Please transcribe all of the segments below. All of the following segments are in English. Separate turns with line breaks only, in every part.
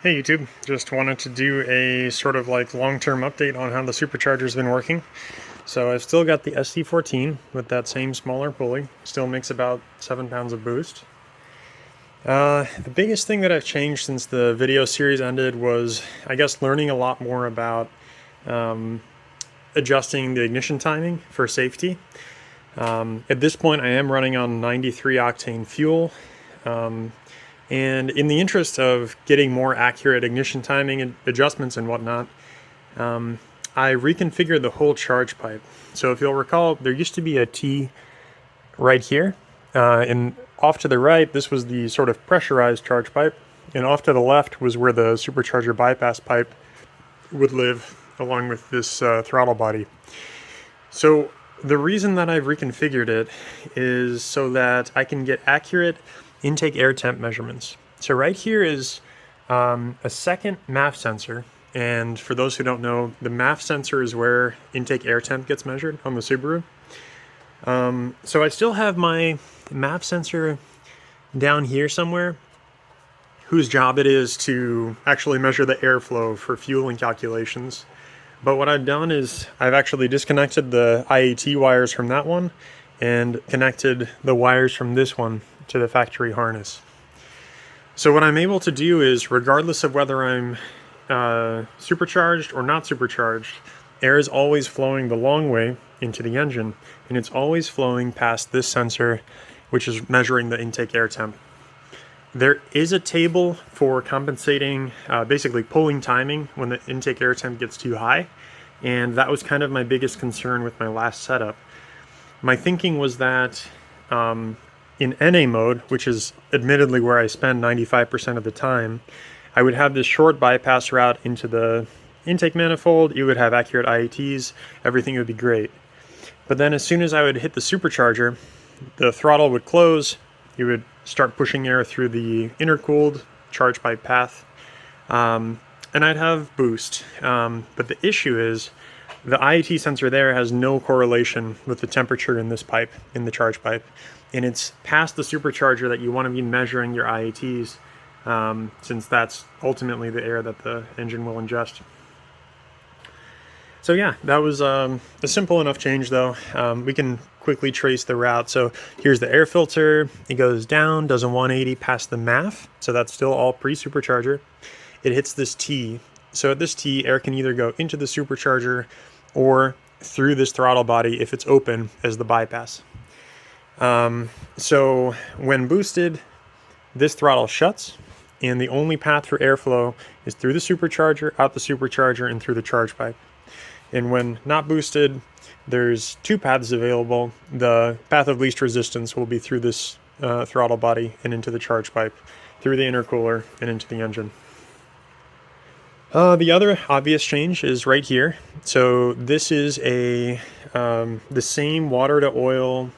Hey YouTube, just wanted to do a sort of like long-term update on how the supercharger's been working. So I've still got the SC14 with that same smaller pulley, still makes about 7 pounds of boost. The biggest thing that I've changed since the video series ended was, I guess, learning a lot more about adjusting the ignition timing for safety. At this point I am running on 93 octane fuel. And in the interest of getting more accurate ignition timing and adjustments and whatnot, I reconfigured the whole charge pipe. So if you'll recall, there used to be a T right here, and off to the right, this was the sort of pressurized charge pipe, and off to the left was where the supercharger bypass pipe would live, along with this throttle body. So the reason that I've reconfigured it is so that I can get accurate intake air temp measurements. So right here is a second MAF sensor, and for those who don't know, the MAF sensor is where intake air temp gets measured on the Subaru. So I still have my MAF sensor down here somewhere, whose job it is to actually measure the airflow for fueling calculations. But what I've done is I've actually disconnected the IAT wires from that one and connected the wires from this one to the factory harness. So what I'm able to do is, regardless of whether I'm supercharged or not supercharged, air is always flowing the long way into the engine, and it's always flowing past this sensor, which is measuring the intake air temp. There is a table for compensating, basically pulling timing when the intake air temp gets too high, and that was kind of my biggest concern with my last setup. My thinking was that in NA mode, which is admittedly where I spend 95% of the time, I would have this short bypass route into the intake manifold, you would have accurate IATs, everything would be great. But then as soon as I would hit the supercharger, the throttle would close, you would start pushing air through the intercooled charge pipe path, and I'd have boost. But the issue is, the IAT sensor there has no correlation with the temperature in this pipe, in the charge pipe. And it's past the supercharger that you want to be measuring your IATs, since that's ultimately the air that the engine will ingest. So yeah, that was a simple enough change though. We can quickly trace the route. So here's the air filter. It goes down, does a 180 past the MAF. So that's still all pre-supercharger. It hits this T. So at this T, air can either go into the supercharger or through this throttle body if it's open as the bypass. So when boosted, this throttle shuts, and the only path for airflow is through the supercharger, out the supercharger, and through the charge pipe. And when not boosted, there's two paths available. The path of least resistance will be through this throttle body and into the charge pipe, through the intercooler and into the engine. The other obvious change is right here. So this is the same water to oil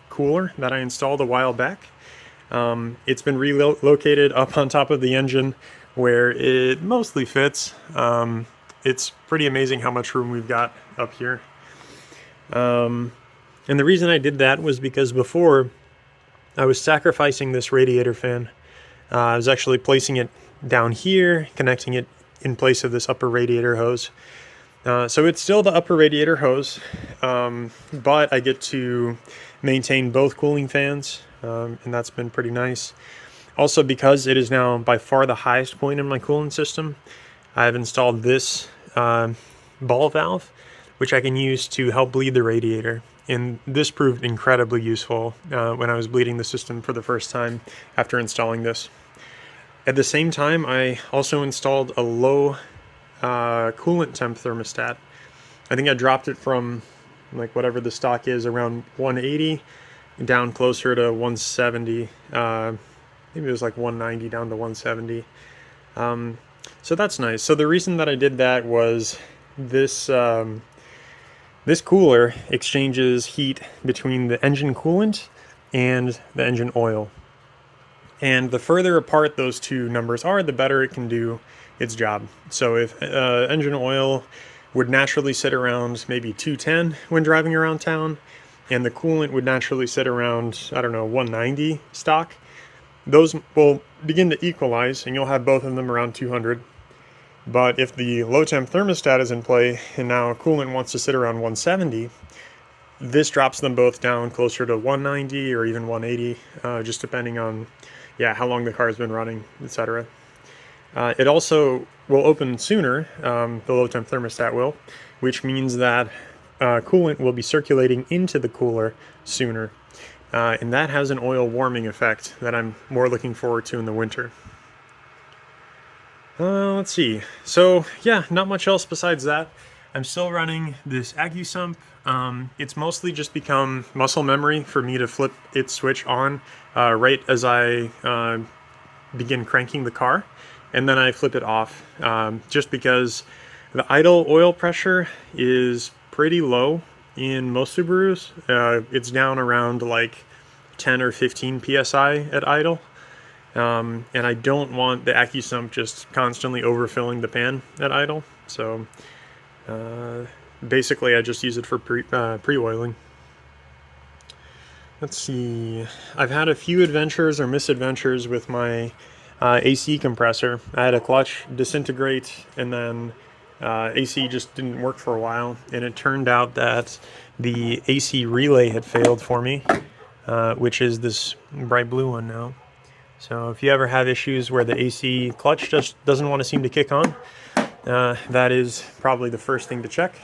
cooler that I installed a while back. It's been relocated up on top of the engine where it mostly fits. It's pretty amazing how much room we've got up here. And the reason I did that was because before I was sacrificing this radiator fan. I was actually placing it down here, connecting it in place of this upper radiator hose. So it's still the upper radiator hose, but I get to maintain both cooling fans, and that's been pretty nice. Also, because it is now by far the highest point in my coolant system, I've installed this ball valve, which I can use to help bleed the radiator. And this proved incredibly useful when I was bleeding the system for the first time after installing this. At the same time, I also installed a low coolant temp thermostat. I think I dropped it from like whatever the stock is, around 180 down closer to 170. Maybe it was like 190 down to 170. So that's nice. So the reason that I did that was this this cooler exchanges heat between the engine coolant and the engine oil. And the further apart those two numbers are, the better it can do its job. So if engine oil would naturally sit around maybe 210 when driving around town, and the coolant would naturally sit around, I don't know, 190 stock, those will begin to equalize and you'll have both of them around 200. But if the low temp thermostat is in play and now coolant wants to sit around 170, this drops them both down closer to 190 or even 180, just depending on how long the car's been running, etc. It also will open sooner, the low temp thermostat will, which means that coolant will be circulating into the cooler sooner. And that has an oil warming effect that I'm more looking forward to in the winter. Let's see. So yeah, not much else besides that. I'm still running this AccuSump. It's mostly just become muscle memory for me to flip its switch on right as I begin cranking the car, and then I flip it off just because the idle oil pressure is pretty low in most Subarus. It's down around like 10 or 15 psi at idle. And I don't want the AccuSump just constantly overfilling the pan at idle. So basically I just use it for pre-oiling. Let's see, I've had a few adventures or misadventures with my AC compressor. I had a clutch disintegrate and then AC just didn't work for a while, and it turned out that the AC relay had failed for me, which is this bright blue one now. So if you ever have issues where the AC clutch just doesn't want to seem to kick on, that is probably the first thing to check.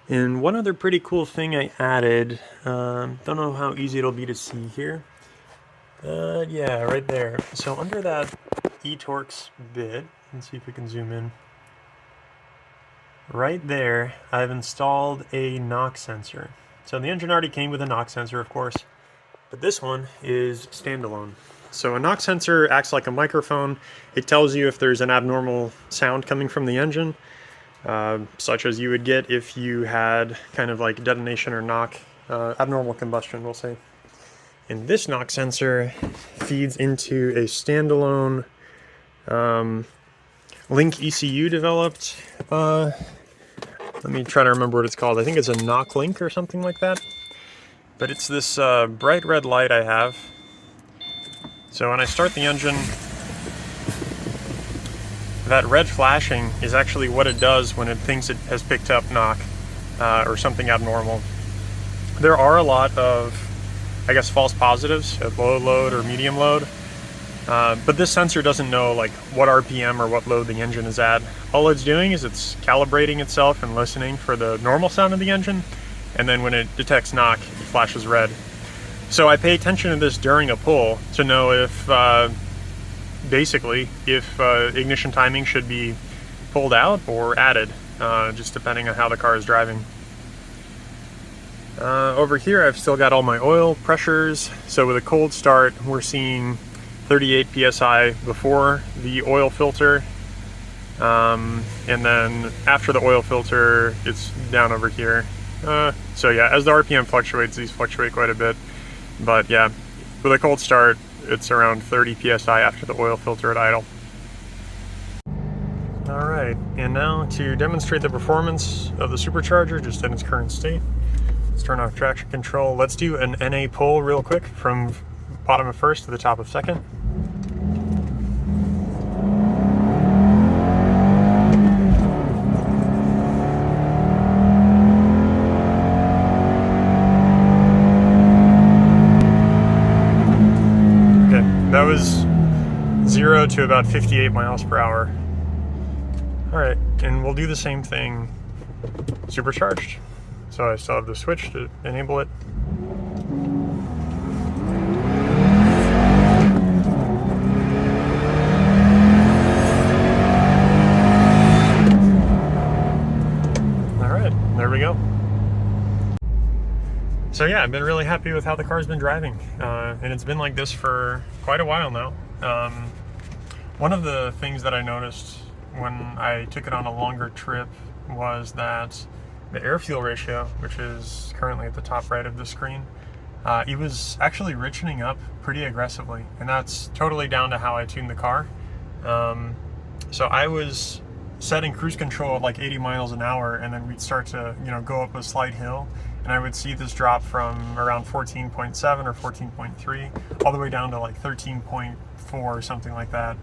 And one other pretty cool thing I added, don't know how easy it'll be to see here. Yeah, right there. So under that eTorx bit, let's see if we can zoom in. Right there, I've installed a knock sensor. So the engine already came with a knock sensor, of course, but this one is standalone. So a knock sensor acts like a microphone. It tells you if there's an abnormal sound coming from the engine, such as you would get if you had kind of like detonation or knock, abnormal combustion, we'll say. And this knock sensor feeds into a standalone Link ECU developed. Let me try to remember what it's called. I think it's a knock link or something like that. But it's this bright red light I have. So when I start the engine, that red flashing is actually what it does when it thinks it has picked up knock or something abnormal. There are a lot of, I guess, false positives at low load or medium load, but this sensor doesn't know like what RPM or what load the engine is at. All it's doing is it's calibrating itself and listening for the normal sound of the engine, and then when it detects knock, it flashes red. So I pay attention to this during a pull to know if basically if ignition timing should be pulled out or added, just depending on how the car is driving. Over here I've still got all my oil pressures. So with a cold start we're seeing 38 psi before the oil filter, and then after the oil filter it's down over here. So yeah, as the RPM fluctuates, these fluctuate quite a bit, but yeah, with a cold start it's around 30 psi after the oil filter at idle. Alright, and now to demonstrate the performance of the Supercharger just in its current state, let's turn off traction control. Let's do an NA pull real quick from bottom of first to the top of second. That was 0 to about 58 miles per hour. Alright, and we'll do the same thing supercharged. So I still have the switch to enable it. Alright, there we go. So yeah, I've been really happy with how the car's been driving, and it's been like this for quite a while now. One of the things that I noticed when I took it on a longer trip was that the air-fuel ratio, which is currently at the top right of the screen, it was actually richening up pretty aggressively, and that's totally down to how I tuned the car. So I was setting cruise control at like 80 miles an hour, and then we'd start to, you know, go up a slight hill, and I would see this drop from around 14.7 or 14.3 all the way down to like 13.4 or something like that,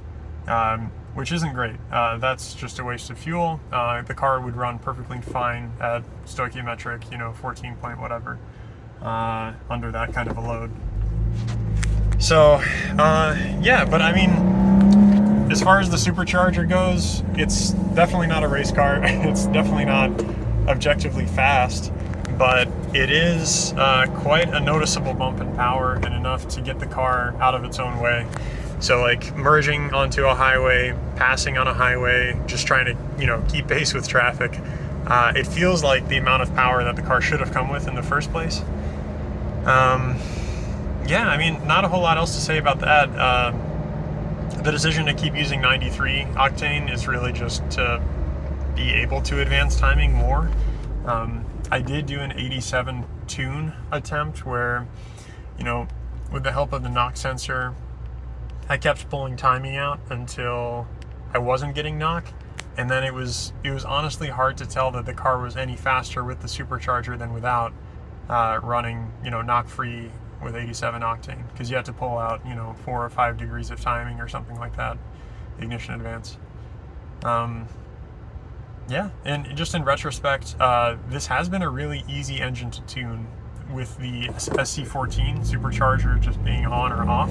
which isn't great. That's just a waste of fuel. The car would run perfectly fine at stoichiometric, you know, 14 point whatever, under that kind of a load. So, yeah, but I mean, as far as the Supercharger goes, it's definitely not a race car. It's definitely not objectively fast, but it is quite a noticeable bump in power, and enough to get the car out of its own way. So like merging onto a highway, passing on a highway, just trying to, you know, keep pace with traffic. It feels like the amount of power that the car should have come with in the first place. Yeah, I mean, not a whole lot else to say about that. The decision to keep using 93 octane is really just to be able to advance timing more. I did do an 87 tune attempt where, you know, with the help of the knock sensor, I kept pulling timing out until I wasn't getting knock, and then it was honestly hard to tell that the car was any faster with the Supercharger than without, running, you know, knock free with 87 octane, because you had to pull out, you know, 4 or 5 degrees of timing or something like that, ignition advance. Yeah, and just in retrospect, this has been a really easy engine to tune, with the SC14 Supercharger just being on or off.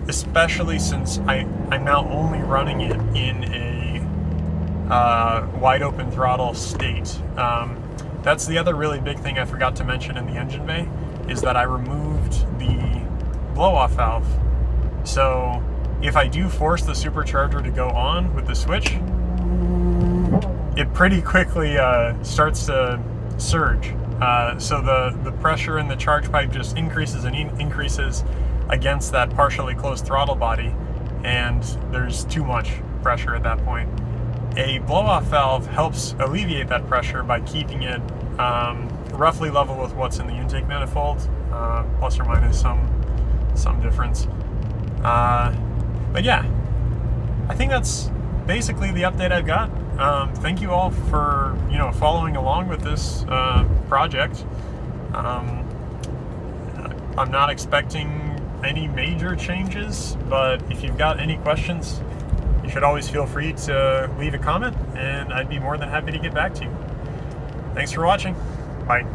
Especially since I'm now only running it in a wide open throttle state. That's the other really big thing I forgot to mention in the engine bay, is that I removed the blow-off valve. So if I do force the Supercharger to go on with the switch, it pretty quickly starts to surge. So the pressure in the charge pipe just increases and increases against that partially closed throttle body, and there's too much pressure at that point. A blow-off valve helps alleviate that pressure by keeping it roughly level with what's in the intake manifold, plus or minus some difference. But yeah, I think that's basically the update I've got. Thank you all for, you know, following along with this project. I'm not expecting any major changes, but if you've got any questions, you should always feel free to leave a comment, and I'd be more than happy to get back to you. Thanks for watching. Bye.